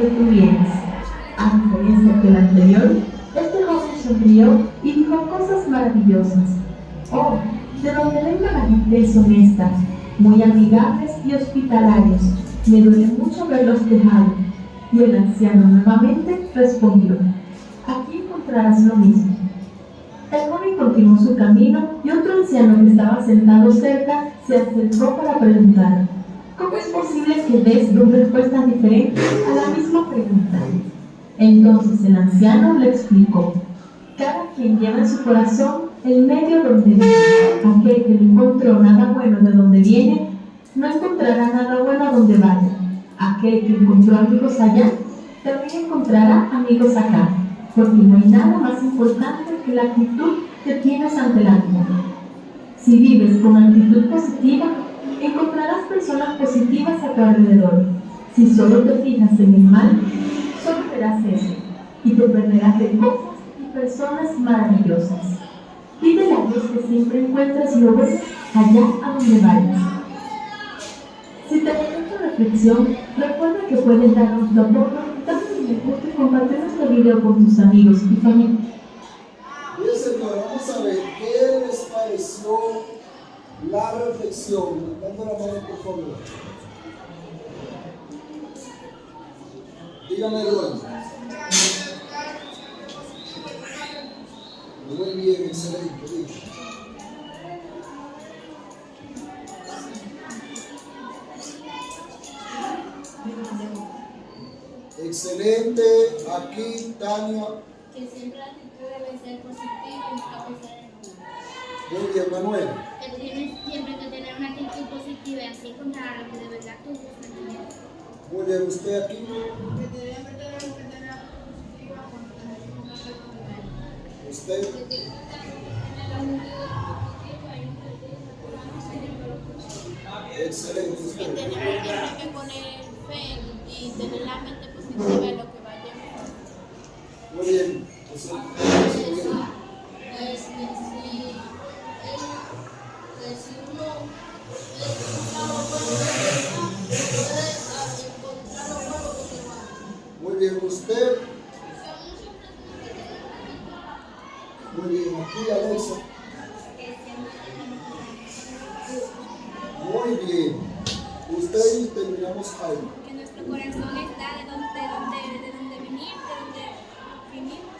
donde tú vienes. A diferencia que el anterior, este joven sonrió y dijo cosas maravillosas. Oh, de donde venga la gente es honesta, muy amigables y hospitalarios. Me duele mucho verlos dejados. Y el anciano nuevamente respondió: aquí encontrarás lo mismo. El joven continuó su camino y otro anciano que estaba sentado cerca se acercó para preguntar: ¿cómo es posible que des dos respuestas diferentes a la misma pregunta? Entonces el anciano le explicó: cada quien lleva en su corazón el medio donde vive. Aquel que no encontró nada bueno de donde viene, no encontrará nada bueno a donde vaya. Aquel que encontró amigos allá, también encontrará amigos acá. Porque no hay nada más importante que la actitud que tienes ante la vida. Si vives con actitud positiva, encontrarás personas positivas a tu alrededor. Si solo te fijas en el mal, solo verás eso y te perderás de cosas y personas maravillosas. Pídele a Dios que siempre encuentres lo bueno allá a donde vayas. Si te gustó tu reflexión, recuerda que puedes darnos tu apoyo, darle un me gusta y compartir nuestro video con tus amigos y familia. Bien, Señor, vamos a ver qué les pareció la reflexión. Dando la mano, por favor. Dígame luego. Muy bien, excelente. Diga. Excelente. Aquí, Tania. Que siempre la actitud debe ser positiva y nunca pensar en el mal. Muy bien, Manuel. Que tienes siempre que tener una actitud positiva y así encontrar lo que de verdad tú buscas. Muy bien, usted aquí. Que debemos tener una actitud positiva cuando tenemos una oportunidad. Usted. Que tienes que tener una actitud positiva y un Excelente. que Usted. tenemos siempre que poner fe y tener la mente positiva en lo que vaya a pasar. Muy bien. Muy bien, usted. Muy bien, aquí Alexa. Muy bien. Usted y terminamos ahí. Que nuestro corazón está de donde venir, de donde vinimos, vinimos,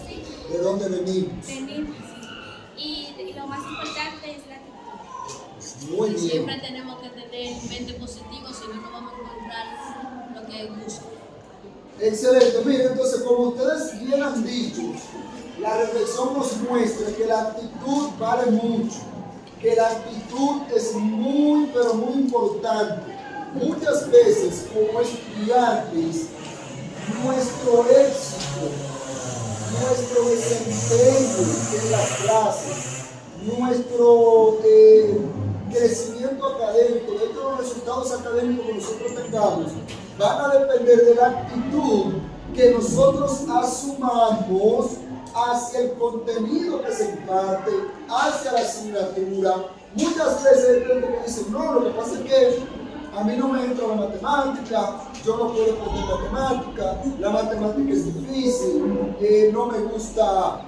sí. ¿De dónde venimos? Venimos. Y lo más importante es la actitud. Muy bien. Siempre tenemos que tener mente positiva, si no, no vamos a encontrar lo que buscamos. Excelente. Miren, entonces, como ustedes bien han dicho, la reflexión nos muestra que la actitud vale mucho, que la actitud es muy, pero muy importante. Muchas veces, como estudiantes, nuestro éxito, nuestro desempeño en las clases, nuestro crecimiento académico, de hecho los resultados académicos que nosotros tengamos, van a depender de la actitud que nosotros asumamos hacia el contenido que se imparte, hacia la asignatura. Muchas veces hay gente que dice: no, lo que pasa es que a mí no me entra la matemática, yo no puedo aprender matemática, la matemática es difícil, no me gusta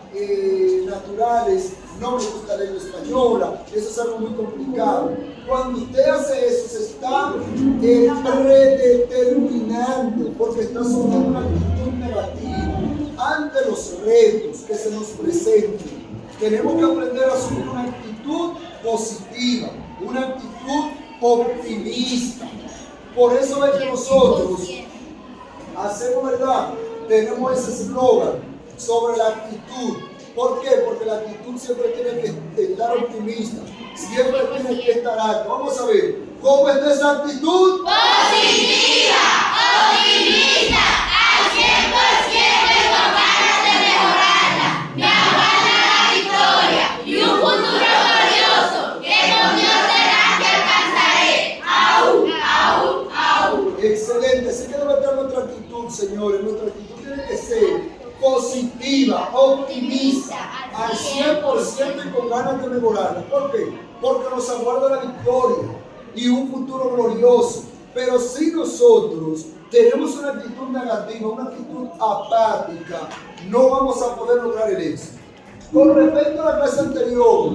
naturales, no me gusta lengua española, eso es algo muy complicado. Cuando usted hace eso, se está predeterminando, porque está asumiendo una actitud negativa ante los retos que se nos presenten. Tenemos que aprender a asumir una actitud positiva, una actitud optimista. Por eso es que nosotros hacemos, ¿verdad? Tenemos ese eslogan sobre la actitud. ¿Por qué? Porque la actitud siempre tiene que estar optimista, siempre tiene que estar alta. Vamos a ver, ¿cómo es esa actitud? Positiva, optimista, al 100% y con ganas de mejorarla. Me aguarda la victoria y un futuro glorioso que con Dios será que alcanzaré. ¡Au, au, au! Excelente, así que debe estar nuestra actitud, señores. Nuestra actitud tiene que ser positiva, optimista, al 100% y con ganas de mejorarla. ¿Por qué? Porque nos aguarda la victoria y un futuro glorioso Pero si nosotros tenemos una actitud negativa, una actitud apática, no vamos a poder lograr el éxito. Con respecto a la clase anterior,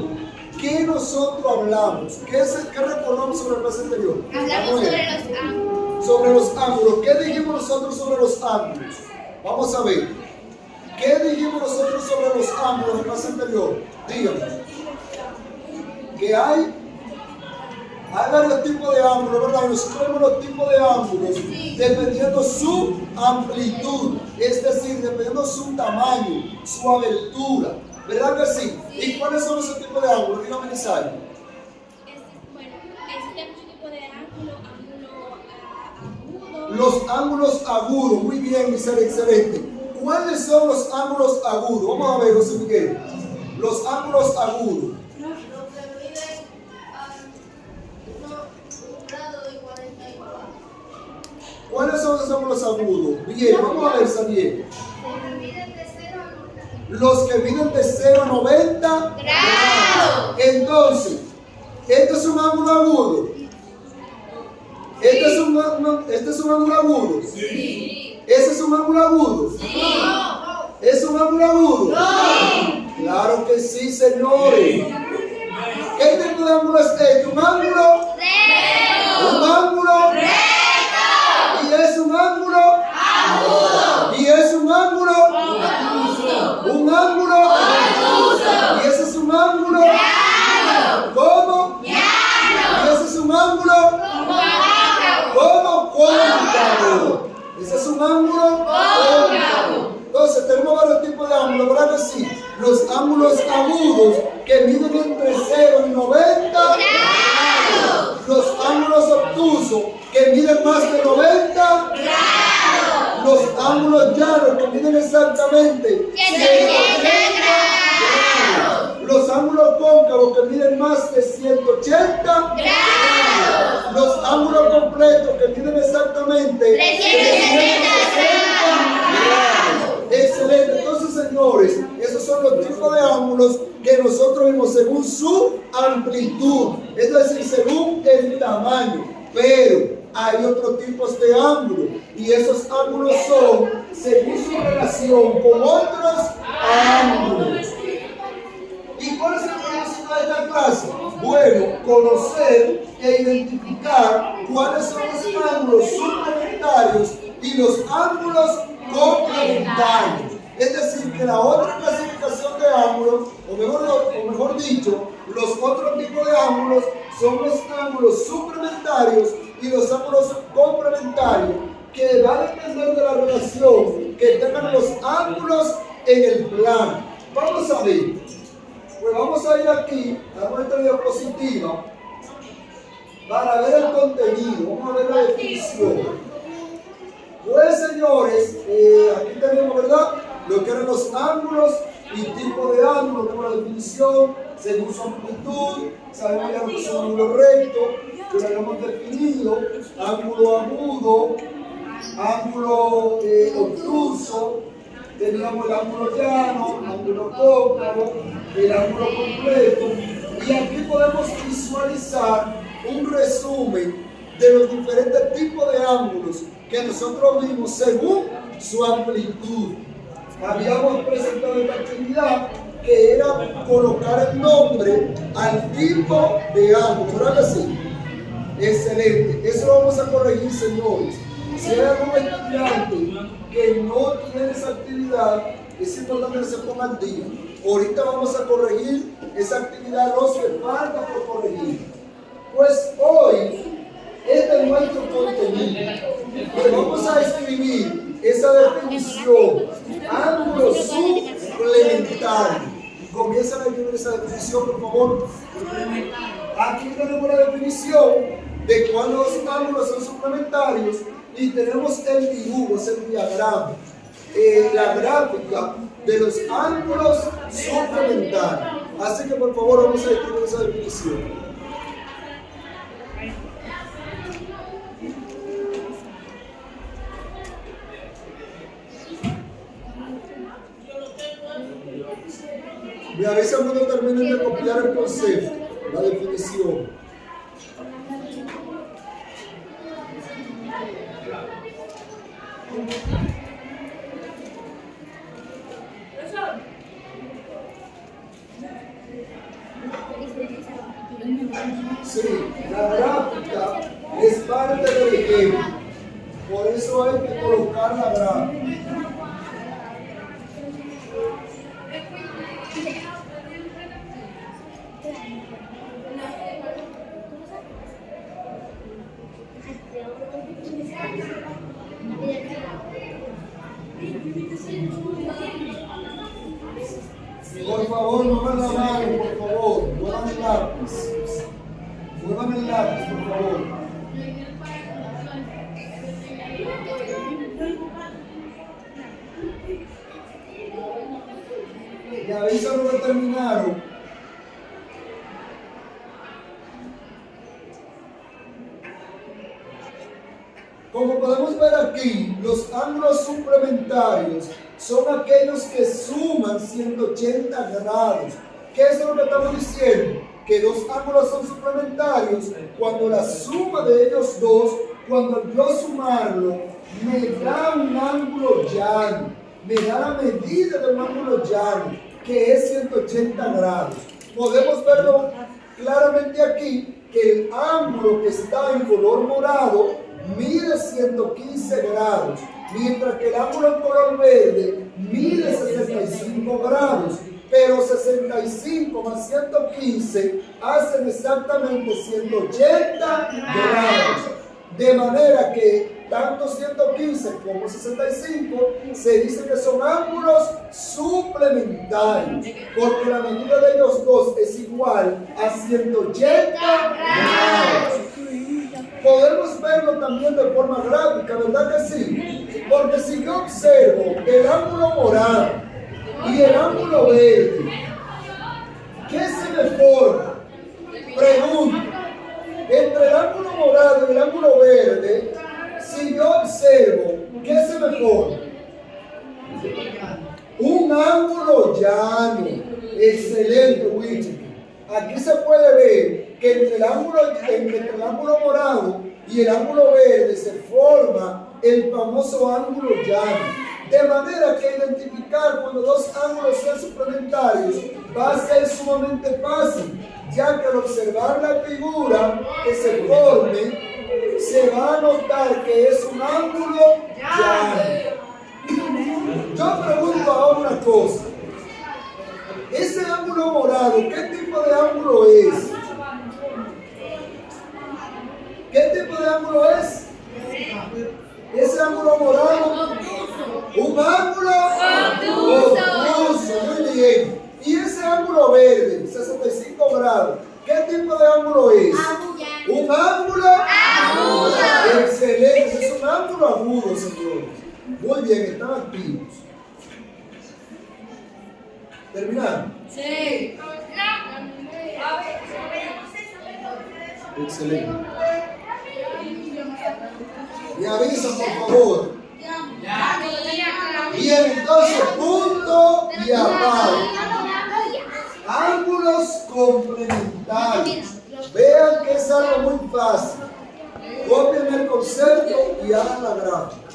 ¿qué nosotros hablamos? ¿Qué recordamos sobre la clase anterior? Hablamos sobre los ángulos. Sobre los ángulos. ¿Qué dijimos nosotros sobre los ángulos? Vamos a ver. ¿Qué dijimos nosotros sobre los ángulos en la clase anterior? Díganos. Que hay varios tipos de ángulos, ¿verdad? Y nosotros vemos los tipos de ángulos dependiendo su amplitud, es decir, dependiendo su tamaño, su abertura. ¿Verdad que sí? ¿Y cuáles son esos tipos de ángulos? Dígame, Nisario. Bueno, existe mucho tipo de ángulo agudo. Los ángulos agudos, muy bien, Nisario, excelente. ¿Cuáles son los ángulos agudos? Vamos a ver, José Miguel. Los ángulos agudos. ¿Cuáles son los ángulos agudos? Bien, vamos a ver, Xavier. Los que miden de 0 a 90 grados. Entonces, ¿este es un ángulo agudo? ¿Este es un ángulo agudo? Sí. ¿Ese es un ángulo agudo? Sí. ¿Es un ángulo agudo? No. Claro que sí, señores. ¿Qué tipo de ángulo es este? ¿Un ángulo? Recto. ¿Un ángulo? Recto. ¿Y es un ángulo? Agudo. ¿Y es un ángulo? Obtuso. ¿Un ángulo? Obtuso. ¿Y ese es un ángulo? Llano. ¿Cómo? Llano. ¿Y ese es un ángulo? Cóncavo. ¿Cómo? Cóncavo. Ese es un ángulo cóncavo. Entonces tenemos varios tipos de ángulos, ¿verdad que sí? Los ángulos agudos que miden entre 0 y 90 grados. Los ángulos obtusos que miden más de 90 grados. Los ángulos llanos que miden exactamente 180 grados. Los ángulos cóncavos que miden más de 180 grados. Los ángulos completos que miden exactamente 360 grados. Excelente. Entonces, señores, esos son los tipos de ángulos que nosotros vemos según su amplitud, es decir, según el tamaño. Pero hay otros tipos de ángulos y esos ángulos son según su relación con otros ángulos. ¿Y cuál es el propósito de esta clase? Bueno, conocer e identificar cuáles son los ángulos suplementarios y los ángulos complementarios. Es decir, que la otra clasificación de ángulos, o mejor dicho, los otros tipos de ángulos son los ángulos suplementarios y los ángulos complementarios, que va a depender de la relación que tengan los ángulos en el plano. Vamos a ver. Pues vamos a ir aquí a nuestra diapositiva para ver el contenido. Vamos a ver la definición. Pues, señores, aquí tenemos, ¿verdad?, lo que eran los ángulos y tipo de ángulo. Tenemos la definición según su amplitud. Sabemos ya lo que es un ángulo recto, que lo habíamos definido. Ángulo agudo, ángulo obtuso. Teníamos el ángulo llano, ángulo cóncavo, el ángulo completo. Y aquí podemos visualizar un resumen de los diferentes tipos de ángulos que nosotros vimos según su amplitud. Habíamos presentado esta actividad que era colocar el nombre al tipo de ángulo. ¿Verdad que sí? Excelente. Eso lo vamos a corregir, señores. Si hay algún estudiante que no tiene esa actividad, es importante que se ponga al día. Ahorita vamos a corregir esa actividad, los que falta por corregir. Pues hoy, este es nuestro contenido. Pues vamos a escribir esa definición, ángulo suplementario. Comiencen a escribir esa definición, por favor. Aquí tenemos la definición de cuándo los ángulos son suplementarios y tenemos el dibujo, es el diagrama, la gráfica de los ángulos suplementarios. Así que por favor vamos a escribir esa definición. Me avisan cuando terminen de copiar el concepto, la definición. Sí, la gráfica es parte del ejemplo. Por eso hay que colocar la gráfica. Por favor, muevan la mano, por favor. Muevan el lápiz. Muevan el lápiz, por favor. Y avisan lo que terminaron. Como podemos ver aquí, los ángulos suplementarios son aquellos que suman 180 grados. ¿Qué es lo que estamos diciendo? Que dos ángulos son suplementarios cuando la suma de ellos dos, cuando yo sumarlo, me da un ángulo llano, me da la medida de un ángulo llano, que es 180 grados. Podemos verlo claramente aquí, que el ángulo que está en color morado mide 115 grados, mientras que el ángulo en color verde mide 65 grados, pero 65 más 115 hacen exactamente 180 grados, de manera que tanto 115 como 65 se dice que son ángulos suplementarios, porque la medida de ellos dos es igual a 180 grados. Podemos verlo también de forma gráfica, ¿verdad que sí? Porque si yo observo el ángulo morado y el ángulo verde, ¿qué se me forma? Pregunto, entre el ángulo morado y el ángulo verde, si yo observo, ¿qué se me forma? Un ángulo llano. Excelente, Wichita. Aquí se puede ver que entre el ángulo morado y el ángulo verde se forma el famoso ángulo llano. De manera que identificar cuando dos ángulos sean suplementarios va a ser sumamente fácil, ya que al observar la figura que se forme, se va a notar que es un ángulo llano. Yo pregunto ahora una cosa. Ese ángulo morado, ¿qué tipo de ángulo es? ¿Qué tipo de ángulo es? Ese ángulo morado, un ángulo obtuso, muy bien. Y ese ángulo verde, 65 grados, ¿qué tipo de ángulo es? Un ángulo agudo. Excelente, es un ángulo agudo, señores. Muy bien, están activos. ¿Terminaron? Sí. Excelente. Me avisan, por favor. Bien, entonces, punto y aparte. Ángulos complementarios. Vean que es algo muy fácil. Copien el concepto y hagan la gráfica.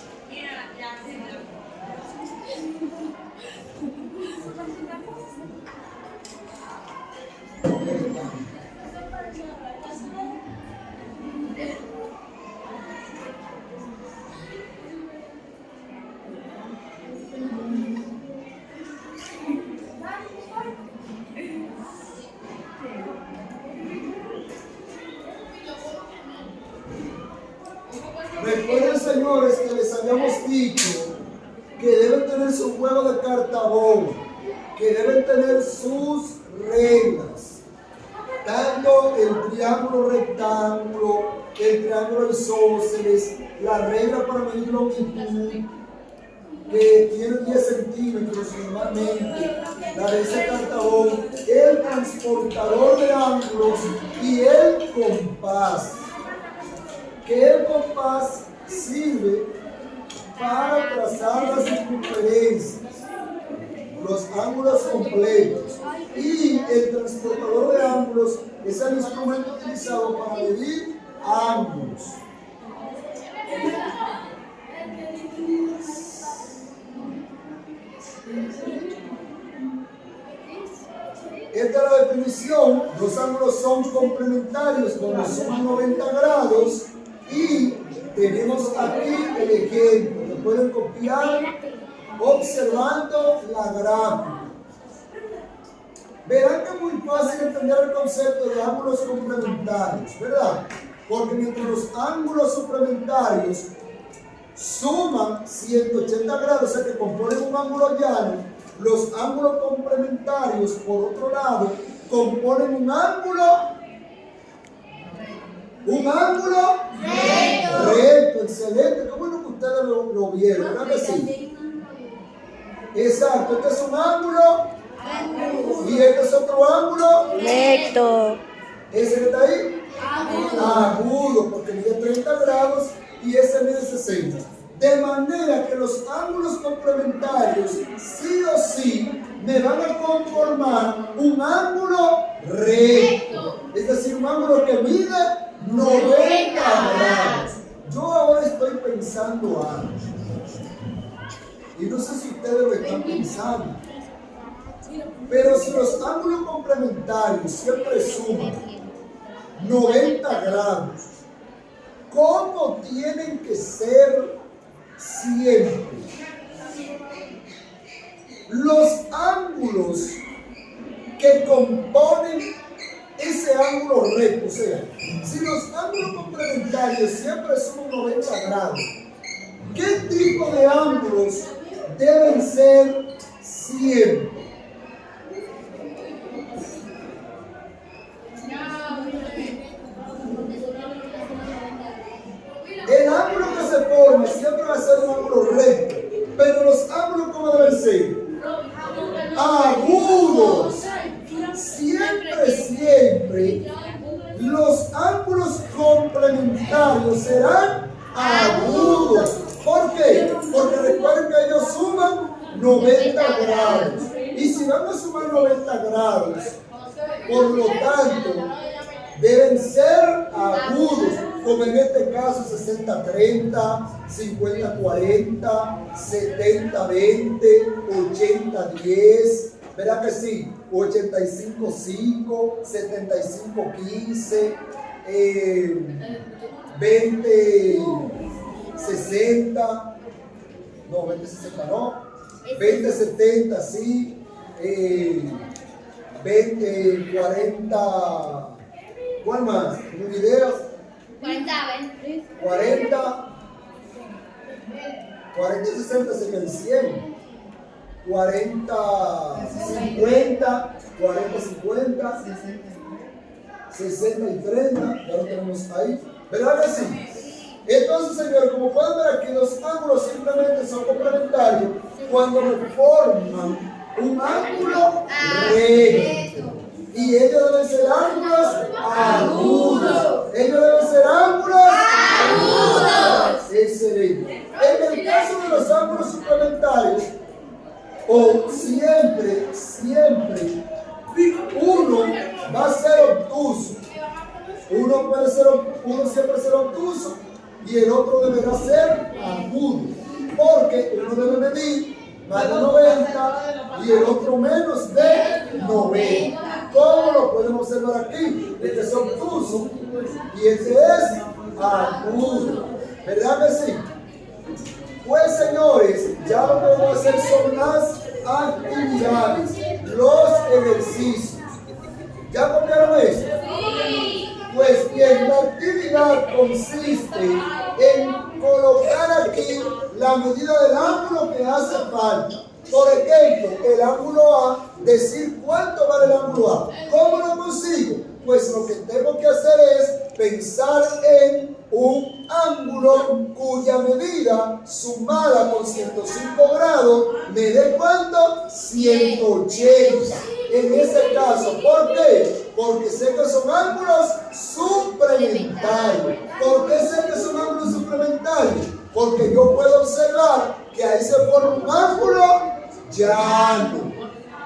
Recuerden, señores, que les habíamos dicho que deben tener su juego de cartabón, que deben tener sus reglas, tanto el triángulo rectángulo, el triángulo isósceles, la regla para medir longitud, que tiene 10 centímetros normalmente, la de ese cartabón, el transportador de ángulos y el compás. Que el compás sirve para trazar las circunferencias, los ángulos completos, y el transportador de ángulos es el instrumento utilizado para medir ángulos. la definición, los ángulos son complementarios cuando suman 90 grados y tenemos aquí el ejemplo. Lo pueden copiar observando la gráfica. Verán que es muy fácil entender el concepto de ángulos complementarios, ¿verdad? Porque mientras los ángulos suplementarios suman 180 grados, o sea que componen un ángulo llano, los ángulos complementarios, por otro lado, componen un ángulo recto. Excelente, qué bueno que ustedes lo vieron, ¿verdad que sí? Exacto, este es un ángulo y este es otro ángulo recto. Ese que está ahí, agudo, porque mide 30 grados y ese mide 60. De manera que los ángulos complementarios sí o sí me van a conformar un ángulo recto. Es decir, un ángulo que mide 90 grados. Yo ahora estoy pensando algo. Y no sé si ustedes lo están pensando. Pero si los ángulos complementarios siempre suman 90 grados, ¿cómo tienen que ser siempre? Los ángulos que componen ese ángulo recto, o sea, si los ángulos complementarios siempre suman 90 grados, ¿qué tipo de ángulos deben ser siempre? El ángulo que se forma siempre va a ser un ángulo recto, pero los ángulos, ¿cómo deben ser? Agudos. Siempre los ángulos complementarios serán agudos. ¿Por qué? Porque recuerden que ellos suman 90 grados. Y si van a sumar 90 grados, por lo tanto, deben ser agudos, como en este caso 60-30, 50-40, 70-20, 80-10, ¿verdad que sí? 85-5, 75-15, 20-60, no, 20-60 no, 20-70 sí, 20-40, ¿cuál más? ¿Un video? 40 y 60 serían 100. 40, 50, 40, 50, 60 y 30, ya lo tenemos ahí. ¿Verdad que sí? Entonces, señores, como pueden ver aquí, los ángulos simplemente son complementarios cuando me forman un ángulo recto. Y ellos deben ser ángulos agudos. Ellos deben ser ángulos agudos. Excelente. En el caso de los ángulos suplementarios, o siempre, uno va a ser obtuso. Uno siempre será obtuso y el otro deberá ser agudo. Porque uno debe medir más de 90 y el otro menos de 90. ¿Cómo lo podemos observar aquí? Este es obtuso y este es agudo. ¿Verdad que sí? Pues señores, ya lo que vamos a hacer son las actividades, los ejercicios. ¿Ya copiaron eso? Pues bien, la actividad consiste en colocar aquí la medida del ángulo que hace falta. Por ejemplo, el ángulo A, decir cuánto vale el ángulo A. ¿Cómo lo consigo? Pues lo que tengo que hacer es pensar en un ángulo cuya medida sumada con 105 grados me dé ¿cuánto? 180. En ese caso, ¿por qué? Porque sé que son ángulos suplementarios. ¿Por qué sé que son ángulos suplementarios? Porque yo puedo observar que ahí se forma un ángulo llano.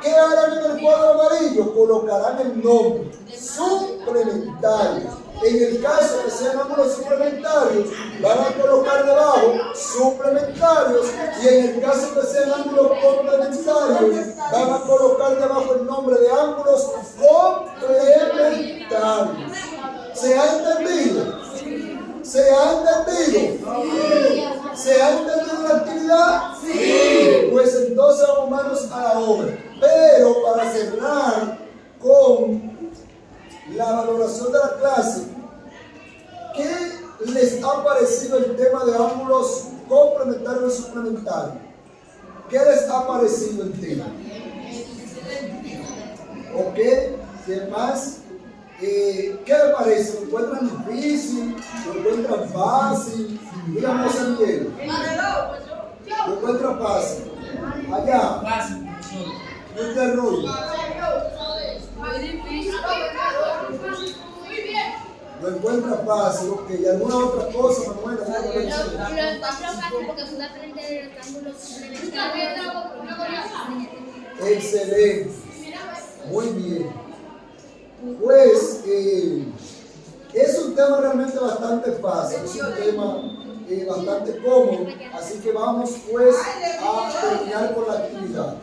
¿Qué harán en el cuadro amarillo? Colocarán el nombre suplementarios. En el caso que sean ángulos suplementarios, van a colocar debajo suplementarios, y en el caso que sean ángulos complementarios, van a colocar debajo el nombre de ángulos complementarios. a la obra. Pero para cerrar con la valoración de la clase, ¿qué les ha parecido el tema de ángulos complementarios y suplementarios? ¿Qué les ha parecido el tema? ¿Ok? ¿Qué más? ¿Qué les parece? ¿Lo encuentran difícil? ¿Lo encuentran fácil? Dígame, José Miguel. ¿Lo encuentran fácil? Allá. Mr. Ruy. Lo encuentra fácil, ok. ¿Y alguna otra cosa, Manuel? Lo encuentro fácil porque pude aprender los ángulos complementarios. Excelente. Muy bien. Pues es un tema realmente bastante fácil, es un tema bastante cómodo, así que vamos pues a terminar con la actividad.